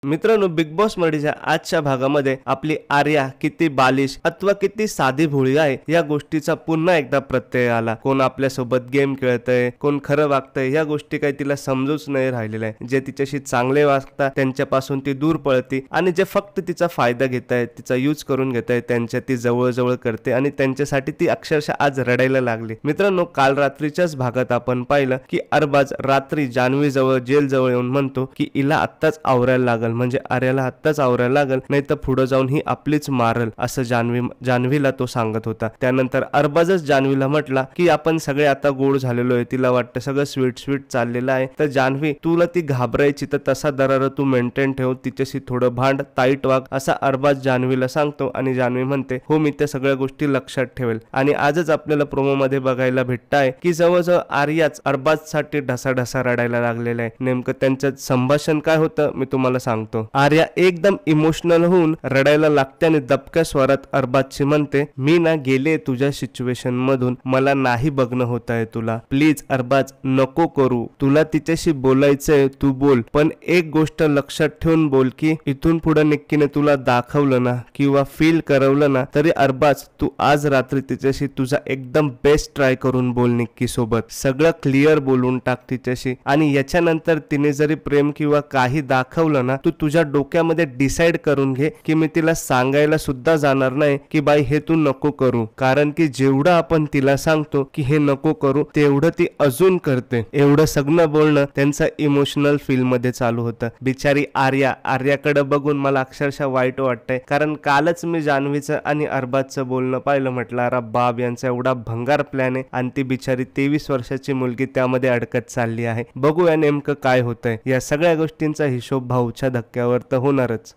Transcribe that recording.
मित्रांनो, big boss मराठीच्या आजच्या भागामध्ये आपली आर्या किती बालिश अथवा किती साधी भोळी आहे या गोष्टीचा पुन्हा एकदा प्रत्यय आला. कोण आपल्यासोबत गेम खेळतय, कोण खरं वागतय, या गोष्टी काही तिला समजूच नाही राहिलेल्या आहे. जे तिच्याशी चांगले वागतात त्यांच्यापासून ती दूर पळते आणि जे फक्त तिचा फायदा घेत आहेत, तिचा यूज करून घेत आहेत, त्यांच्या ती जवळ करते आणि त्यांच्यासाठी ती अक्षरशः आज रडायला लागली. मित्रांनो, काल रात्रीच्याच भागात आपण पाहिलं की अरबाज रात्री जान्हवी जवळ जेल जवळ येऊन म्हणतो की हिला आत्ताच आवरायला लागल, म्हणजे आर्याला आत्ताच आवरायला लागल, नाही तर पुढे जाऊन ही आपलीच मारल, असं जान्हवीला तो सांगत होता. त्यानंतर अरबाजच जान्हवीला म्हटला की आपण सगळे आता गोड झालेलो आहे, तिला वाटतं सगळं स्वीट चाललेलं आहे, तर जान्हवी तुला ती घाबरायची तर तसा दरार तू मेंटेन ठेव, तिच्याशी थोडं भांड, टाईट वाग, असा अरबाज जान्हवीला सांगतो. आणि जान्हवी म्हणते हो मी त्या सगळ्या गोष्टी लक्षात ठेवेल. आणि आजच आपल्याला प्रोमो मध्ये बघायला भेटताय की जवळजवळ आर्याच अरबाजसाठी ढसा रडायला लागलेला आहे. नेमकं त्यांचं संभाषण काय होतं मी तुम्हाला सांगतो. आर्या एकदम इमोशनल होऊन रडायला लागते आणि दबक्या स्वरात अरबाजची म्हणते, मी ना गेले तुझ्या सिच्युएशन मधून, मला नाही बघणं होत आहे तुला, प्लीज अरबाज नको करू, तुला तिच्याशी बोलायचंय तू बोल, पण एक गोष्ट लक्षात ठेवून बोल की इथून पुढे निक्कीने तुला दाखवलं ना किंवा फील करवलं ना तरी अरबाज तू आज रात्री तिच्याशी तुझा एकदम बेस्ट ट्राय करून बोल, निक्की सोबत सगळं क्लिअर बोलून टाक तिच्याशी. आणि याच्यानंतर तिने जरी प्रेम किंवा काही दाखवलं ना, तू तुझ्या डोक्यामध्ये डिसाइड करून घे की मी तिला सांगायला सुद्धा जाणार नाही की बाई हे तू नको करू, कारण की जेवढं आपण तिला सांगतो की हे नको करू तेवढं ती अजून करते. एवढं सगळं बोलणं त्यांचं इमोशनल फील मध्ये चालू होतं. बिचारी आर्याकडे बघून मला अक्षरशः वाईट वाटतंय, कारण कालच मी जान्हवीचं आणि अरबाजचं बोलणं पाहिलं, म्हटलं अरे बाब यांचा एवढा भंगार प्लॅन आहे आणि ती बिचारी 23 वर्षाची मुलगी त्यामध्ये अडकत चालली आहे. बघूया नेमकं काय होतंय. या सगळ्या गोष्टींचा हिशोब भाऊच्या धक्क्यावर तर होणारच.